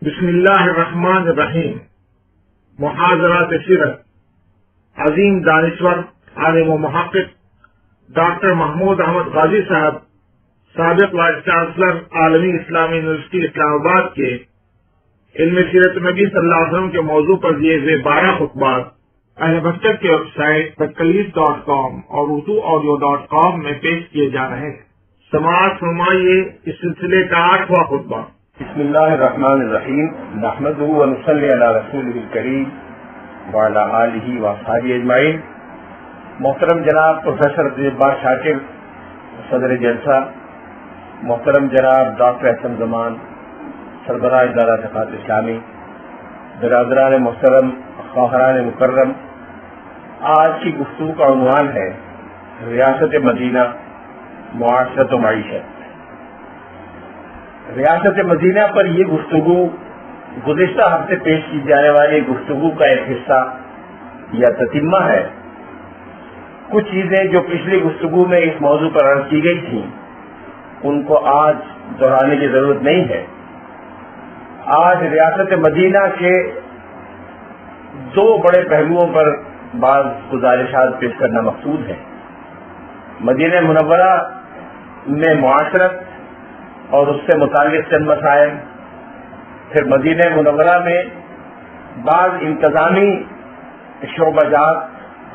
بسم اللہ الرحمن الرحیم۔ محاضرات سیرت عظیم دانشور عالم و محقق ڈاکٹر محمود احمد غازی صاحب، سابق وائس چانسلر عالمی اسلامی یونیورسٹی اسلام آباد کے علم سیرت نبی صلی اللہ علیہ وسلم کے موضوع پر دیے ہوئے 12 خطبات اہل بچت کے ویب سائٹ تکلیف.com اور urduaudio.com میں پیش کیے جا رہے ہیں۔ سماعت فرمائیے اس سلسلے کا 8واں خطبہ۔ بسم اللہ الرحمن الرحیم، نحمدہ و نصلی علی رسولہ الکریم وعلی آلہ واصحابہ اجمعین۔ محترم جناب پروفیسر عبدالجبار شاکر صدر جلسہ، محترم جناب ڈاکٹر احسن زمان سربراہ ادارہ ثقافت اسلامی، برادران محترم، خواہران مکرم، آج کی گفتگو کا عنوان ہے ریاست مدینہ، معاشرت و معیشت۔ ریاست مدینہ پر یہ گفتگو گزشتہ ہفتے پیش کی جانے والی گفتگو کا ایک حصہ یا تتمہ ہے۔ کچھ چیزیں جو پچھلی گفتگو میں اس موضوع پر عرض کی گئی تھیں ان کو آج دہرانے کی ضرورت نہیں ہے۔ آج ریاست مدینہ کے دو بڑے پہلوؤں پر بعض گزارشات پیش کرنا مقصود ہے۔ مدینہ منورہ میں معاشرت اور اس سے متعلق چند مسائل، پھر مدینہ منورہ میں بعض انتظامی شعبہ جات،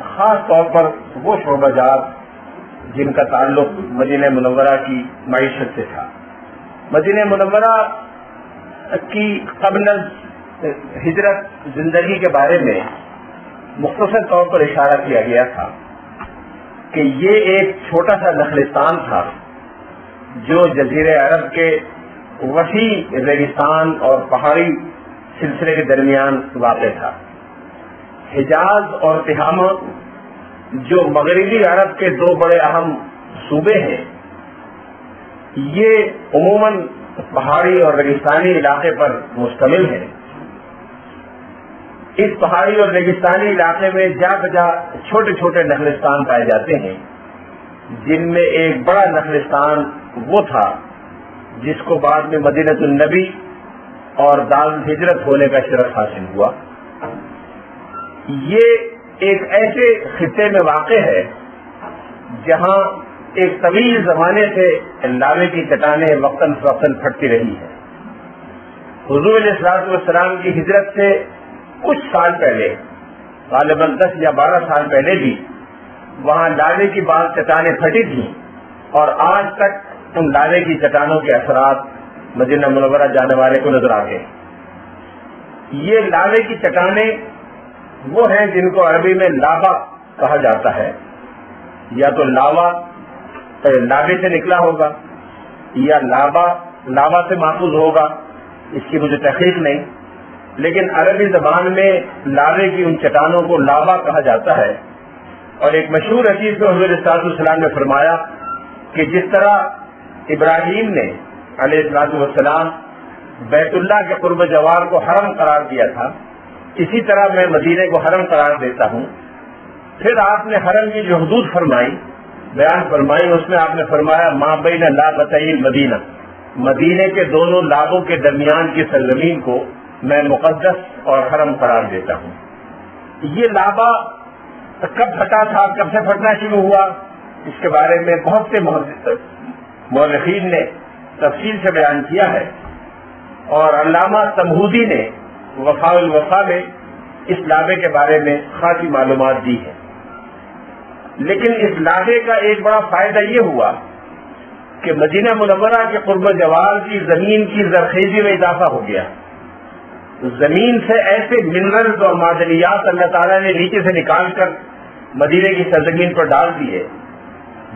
خاص طور پر وہ شعبہ جات جن کا تعلق مدینہ منورہ کی معیشت سے تھا۔ مدینہ منورہ کی قبل ہجرت زندگی کے بارے میں مختصر طور پر اشارہ کیا گیا تھا کہ یہ ایک چھوٹا سا نخلستان تھا جو جزیرہ عرب کے وسیع ریگستان اور پہاڑی سلسلے کے درمیان واقع تھا۔ حجاز اور تہامہ جو مغربی عرب کے دو بڑے اہم صوبے ہیں، یہ عموماً پہاڑی اور ریگستانی علاقے پر مشتمل ہے۔ اس پہاڑی اور ریگستانی علاقے میں جا بجا چھوٹے چھوٹے نخلستان پائے جاتے ہیں، جن میں ایک بڑا نخلستان وہ تھا جس کو بعد میں مدینہ النبی اور دار الہجرت ہونے کا شرف حاصل ہوا۔ یہ ایک ایسے خطے میں واقع ہے جہاں ایک طویل زمانے سے لاوے کی چٹانیں وقتاً فوقتاً پھٹتی رہی ہے۔ حضور علیہ الصلوۃ والسلام کی ہجرت سے کچھ سال پہلے، غالباً 10 یا 12 سال پہلے بھی وہاں لاوے کی بعض چٹانیں پھٹی تھیں، اور آج تک ان لاوے کی چٹانوں کے اثرات مدینہ منورہ جانے والے کو نظر آتے ہیں۔ یہ لاوے کی چٹانیں وہ ہیں جن کو عربی میں لاوا کہا جاتا ہے، یا تو لاوا لاوے سے نکلا ہوگا یا لاوا سے ماخوذ ہوگا، اس کی مجھے تحقیق نہیں، لیکن عربی زبان میں لاوے کی ان چٹانوں کو لاوا کہا جاتا ہے۔ اور ایک مشہور حدیث میں حضور صلی اللہ علیہ وسلم نے فرمایا کہ جس طرح ابراہیم نے علیہ الصلوۃ والسلام بیت اللہ کے قرب جوار کو حرم قرار دیا تھا، اسی طرح میں مدینے کو حرم قرار دیتا ہوں۔ پھر آپ نے حرم کی جو حدود بیان فرمائی، اس میں آپ نے فرمایا ما بین لابتئی المدینہ، مدینے کے دونوں لابوں کے درمیان کی سرزمین کو میں مقدس اور حرم قرار دیتا ہوں۔ یہ لابا کب پھٹا تھا، کب سے پھٹنا شروع ہوا، اس کے بارے میں بہت سے مورخین نے تفصیل سے بیان کیا ہے، اور علامہ تمہودی نے وفاء الوفا میں اس لابے کے بارے میں خاصی معلومات دی ہے۔ لیکن اس لابے کا ایک بڑا فائدہ یہ ہوا کہ مدینہ منورہ کے قرب جوار کی زمین کی زرخیزی میں اضافہ ہو گیا۔ زمین سے ایسے منرلز اور معدنیات اللہ تعالیٰ نے نیچے سے نکال کر مدینے کی سرزمین پر ڈال دیے،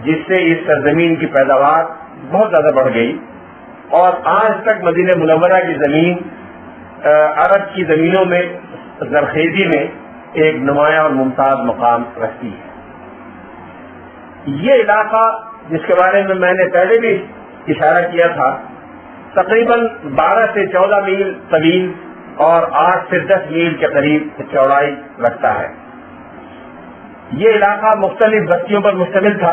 جس سے اس سرزمین کی پیداوار بہت زیادہ بڑھ گئی، اور آج تک مدینہ منورہ کی زمین عرب کی زمینوں میں زرخیزی میں ایک نمایاں اور ممتاز مقام رکھتی ہے۔ یہ علاقہ جس کے بارے میں میں نے پہلے بھی اشارہ کیا تھا، تقریباً 12 سے 14 میل طویل اور 8 سے 10 میل کے قریب چوڑائی رکھتا ہے۔ یہ علاقہ مختلف بستیوں پر مشتمل تھا،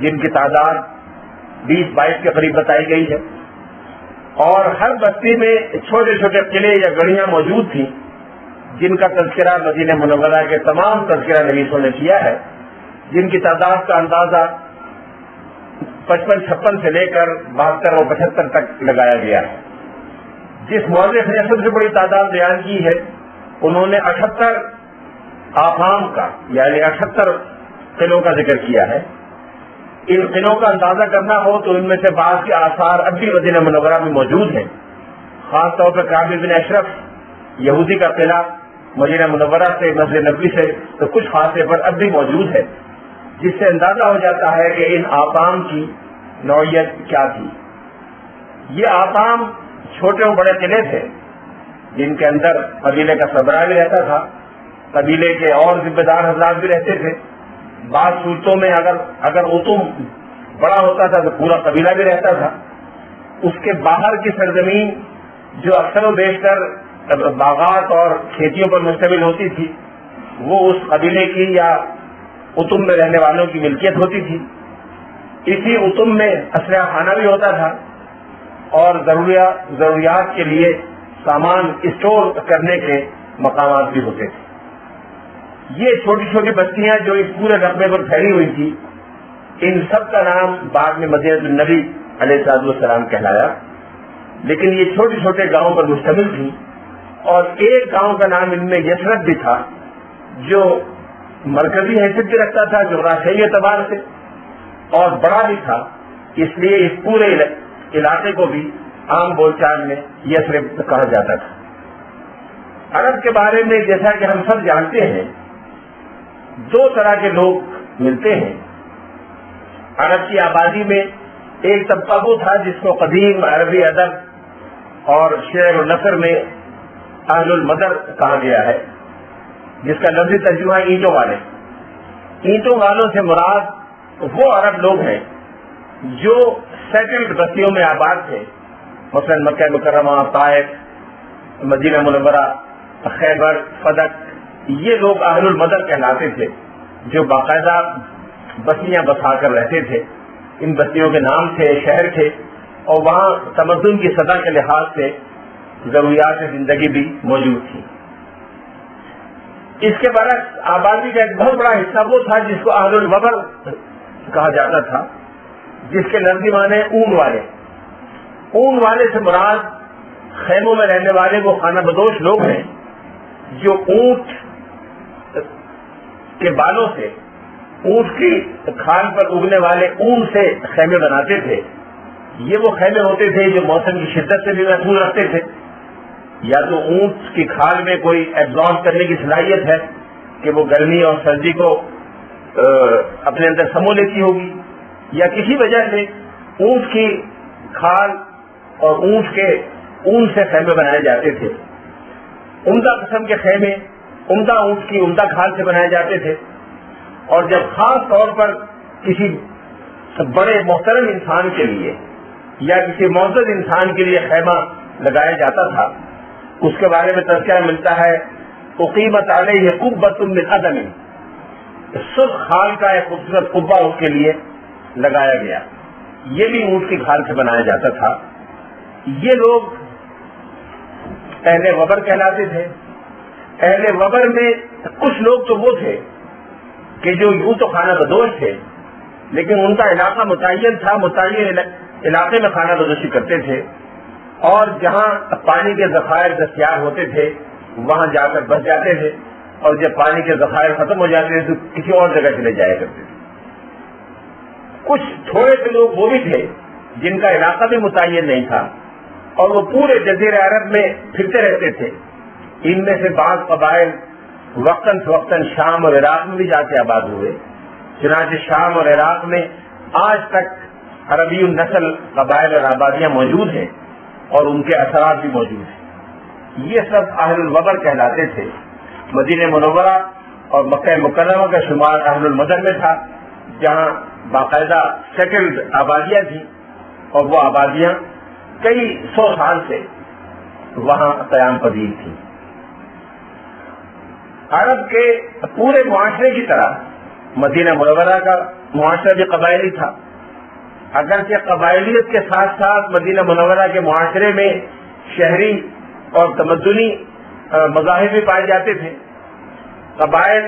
جن کی تعداد 20-22 کے قریب بتائی گئی ہے۔ اور ہر بستی میں چھوٹے چھوٹے قلعے یا گڑیاں موجود تھیں جن کا تذکرہ مدینہ منورہ کے تمام تذکرہ نویسوں نے کیا ہے، جن کی تعداد کا اندازہ 55-56 سے لے کر 72 اور 75 تک لگایا گیا ہے۔ جس مورخ نے سب سے بڑی تعداد بیان کی ہے انہوں نے 78 آفام کا یعنی 78 قلعوں کا ذکر کیا ہے۔ ان قلعوں کا اندازہ کرنا ہو تو ان میں سے بعض کے آثار اب بھی مدینہ منورہ میں موجود ہیں، خاص طور پر کعب بن اشرف یہودی کا قلعہ مدینہ منورہ سے مسجد نبوی سے تو کچھ فاصلے پر اب بھی موجود ہے، جس سے اندازہ ہو جاتا ہے کہ ان آفام کی نوعیت کیا تھی۔ یہ آفام چھوٹے اور بڑے قلعے تھے جن کے اندر قبیلے کا سربراہ بھی رہتا تھا، قبیلے کے اور ذمہ دار حضرات بھی رہتے تھے۔ بعض صورتوں میں اگر اتم بڑا ہوتا تھا تو پورا قبیلہ بھی رہتا تھا۔ اس کے باہر کی سرزمین جو اکثر و بیشتر باغات اور کھیتیوں پر مشتمل ہوتی تھی وہ اس قبیلے کی یا اتم میں رہنے والوں کی ملکیت ہوتی تھی۔ اسی اتم میں اسلحہ خانہ بھی ہوتا تھا اور ضروریات کے لیے سامان اسٹور کرنے کے مقامات بھی ہوتے تھے۔ یہ چھوٹی چھوٹی بستیاں جو اس پورے رقبے پر پھیلی ہوئی تھی، ان سب کا نام بعد میں مدینہ النبی علیہ السلام کہلایا، لیکن یہ چھوٹے چھوٹے گاؤں پر مشتمل تھی، اور ایک گاؤں کا نام ان میں یثرب بھی تھا جو مرکزی حیثیت بھی رکھتا تھا جغرافیائی اعتبار سے اور بڑا بھی تھا، اس لیے اس پورے علاقے کو بھی عام بول چال میں یثرب کہا جاتا تھا۔ عرب کے بارے میں جیسا کہ ہم سب جانتے ہیں دو طرح کے لوگ ملتے ہیں۔ عرب کی آبادی میں ایک طبقہ وہ تھا جس کو قدیم عربی ادب اور شعر و نثر میں اہل المدر کہا گیا ہے، جس کا لفظی ترجمہ ہے اینٹوں والے۔ اینٹوں والوں سے مراد وہ عرب لوگ ہیں جو سیٹلڈ بستیوں میں آباد تھے، مثلا مکہ مکرمہ، طائف، مدینہ منورہ، خیبر، فدق۔ یہ لوگ اہل المدر کہلاتے تھے جو باقاعدہ بستیاں بسا کر رہتے تھے۔ ان بستیوں کے نام تھے، شہر تھے، اور وہاں تمدن کی سطح کے لحاظ سے ضروریات زندگی بھی موجود تھی۔ اس کے برعکس آبادی کا ایک بہت بڑا حصہ وہ تھا جس کو اہل الوبر کہا جاتا تھا، جس کے لفظی معنی اون والے۔ اون والے سے مراد خیموں میں رہنے والے وہ خانہ بدوش لوگ ہیں جو اونٹ کے بالوں سے، اونٹ کی کھال پر اگنے والے اون سے خیمے بناتے تھے۔ یہ وہ خیمے ہوتے تھے جو موسم کی شدت سے بھی محفوظ رکھتے تھے، یا تو اونٹ کی کھال میں کوئی ایبزارب کرنے کی صلاحیت ہے کہ وہ گرمی اور سردی کو اپنے اندر سمو لیتی ہوگی، یا کسی وجہ سے اونٹ کی کھال اور اونٹ کے اون سے خیمے بنائے جاتے تھے۔ عمدہ قسم کے خیمے عمدہ اونٹ کی عمدہ کھال سے بنائے جاتے تھے، اور جب خاص طور پر کسی بڑے محترم انسان کے لیے یا کسی معزز انسان کے لیے خیمہ لگایا جاتا تھا، اس کے بارے میں تذکرہ ملتا ہے اقیمت علیہ قبۃ من عدم، سرخ خال کا ایک خوبصورت قبہ اس کے لیے لگایا گیا۔ یہ بھی اونٹ کی کھال سے بنایا جاتا تھا۔ یہ لوگ اہل وبر کہلاتے تھے۔ اہل وبر میں کچھ لوگ تو وہ تھے کہ جو یوں تو خانہ بدوش تھے، لیکن ان کا علاقہ متعین تھا، متعین علاقے میں خانہ بدوشی کرتے تھے، اور جہاں پانی کے ذخائر دستیاب ہوتے تھے وہاں جا کر بس جاتے تھے، اور جب پانی کے ذخائر ختم ہو جاتے تھے تو کسی اور جگہ چلے جایا کرتے تھے۔ کچھ تھوڑے سے لوگ وہ بھی تھے جن کا علاقہ بھی متعین نہیں تھا اور وہ پورے جزیرہ عرب میں پھرتے رہتے تھے۔ ان میں سے بعض قبائل وقتاً فوقتاً شام اور عراق میں بھی جا کے آباد ہوئے۔ چنانچہ شام اور عراق میں آج تک عربی النسل قبائل اور آبادیاں موجود ہیں اور ان کے اثرات بھی موجود ہیں۔ یہ سب اہل الوبر کہلاتے تھے۔ مدینہ منورہ اور مکہ مکرمہ کا شمار اہل المدر میں تھا، جہاں باقاعدہ سیٹلڈ آبادیاں تھیں، اور وہ آبادیاں کئی 100 سال سے وہاں قیام پذیر تھیں۔ عرب کے پورے معاشرے کی طرح مدینہ منورہ کا معاشرہ بھی قبائلی تھا۔ اگرچہ قبائلیت کے ساتھ ساتھ مدینہ منورہ کے معاشرے میں شہری اور تمدنی مذاہب بھی پائے جاتے تھے، قبائل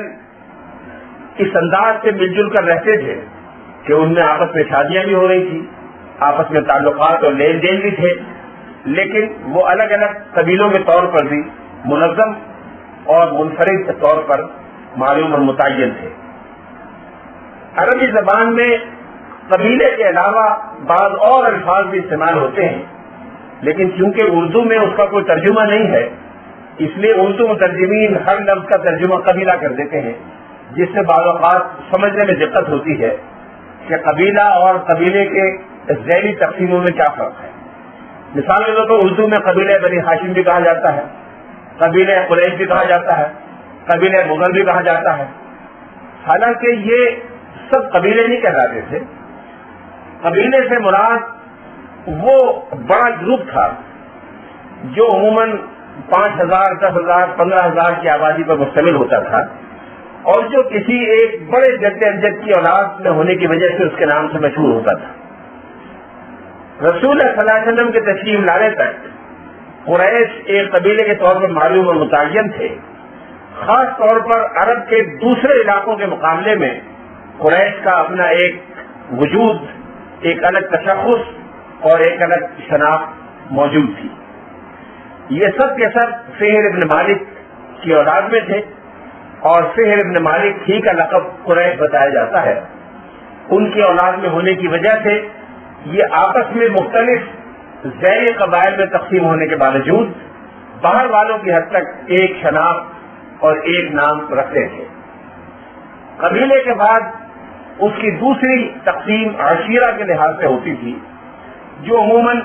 اس انداز سے مل جل کر رہتے تھے کہ ان میں آپس میں شادیاں بھی ہو رہی تھی، آپس میں تعلقات اور لین دین بھی تھے، لیکن وہ الگ الگ قبیلوں کے طور پر بھی منظم اور منفرد طور پر معلوم اور متعین تھے۔ عربی زبان میں قبیلے کے علاوہ بعض اور الفاظ بھی استعمال ہوتے ہیں، لیکن چونکہ اردو میں اس کا کوئی ترجمہ نہیں ہے، اس لیے اردو مترجمین ہر لفظ کا ترجمہ قبیلہ کر دیتے ہیں، جس سے بعض اوقات سمجھنے میں دقت ہوتی ہے کہ قبیلہ اور قبیلے کے ذیلی تقسیموں میں کیا فرق ہے۔ مثال کے طور پر اردو میں قبیلہ بنی ہاشم بھی کہا جاتا ہے، قبیلہ قریش بھی کہا جاتا ہے، قبیلہ مغل بھی کہا جاتا ہے، حالانکہ یہ سب قبیلے نہیں کہلاتے تھے۔ قبیلے سے مراد وہ بڑا گروپ تھا جو عموماً 5,000 10,000 15,000 کی آبادی پر مشتمل ہوتا تھا، اور جو کسی ایک بڑے جد امجد کی اولاد میں ہونے کی وجہ سے اس کے نام سے مشہور ہوتا تھا۔ رسول اللہ صلی اللہ علیہ وسلم کے تشریف لانے تک قریش ایک قبیلے کے طور پر معلوم اور متعین تھے۔ خاص طور پر عرب کے دوسرے علاقوں کے مقابلے میں قریش کا اپنا ایک وجود، ایک الگ تشخص اور ایک الگ شناخت موجود تھی۔ یہ سب کے سب فہر ابن مالک کی اولاد میں تھے، اور فہر ابن مالک ہی کا لقب قریش بتایا جاتا ہے۔ ان کی اولاد میں ہونے کی وجہ سے یہ آپس میں مختلف ذیلی قبائل میں تقسیم ہونے کے باوجود باہر والوں کی حد تک ایک شناخت اور ایک نام رکھتے تھے۔ قبیلے کے بعد اس کی دوسری تقسیم عشیرہ کے لحاظ سے ہوتی تھی، جو عموماً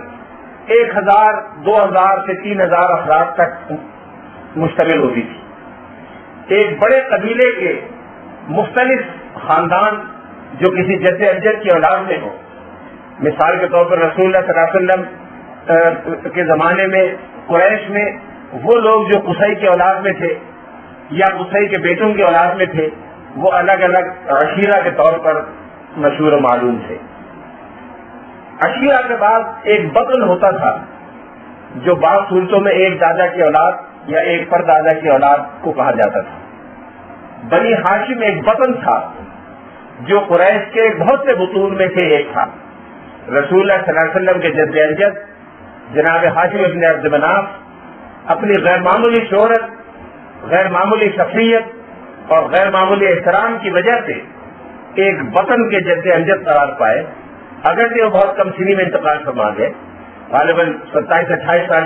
1,000 2,000 سے 3,000 افراد تک مشتمل ہوتی تھی۔ ایک بڑے قبیلے کے مختلف خاندان جو کسی جد امجد کی اولاد میں ہو، مثال کے طور پر رسول اللہ صلی اللہ علیہ وسلم کے زمانے میں قریش میں وہ لوگ جو قصی کی اولاد میں تھے یا قصی کے بیٹوں کی اولاد میں تھے، وہ الگ الگ عشیرہ کے طور پر مشہور و معلوم تھے۔ عشیرہ کے بعد ایک بطن ہوتا تھا جو بعض صورتوں میں ایک دادا کی اولاد یا ایک پر دادا کی اولاد کو کہا جاتا تھا۔ بنی ہاشم ایک بطن تھا جو قریش کے بہت سے بطون میں سے ایک تھا۔ رسول اللہ صلی اللہ علیہ وسلم کے جد امجد جناب ہاشم ابن عبد مناف اپنی غیر معمولی شہرت، غیر معمولی شخصیت اور غیر معمولی احترام کی وجہ سے ایک وطن کے جد امجد قرار پائے، اگرچہ وہ بہت کم سنی میں انتقال فرما گئے، غالباً 27 28 سال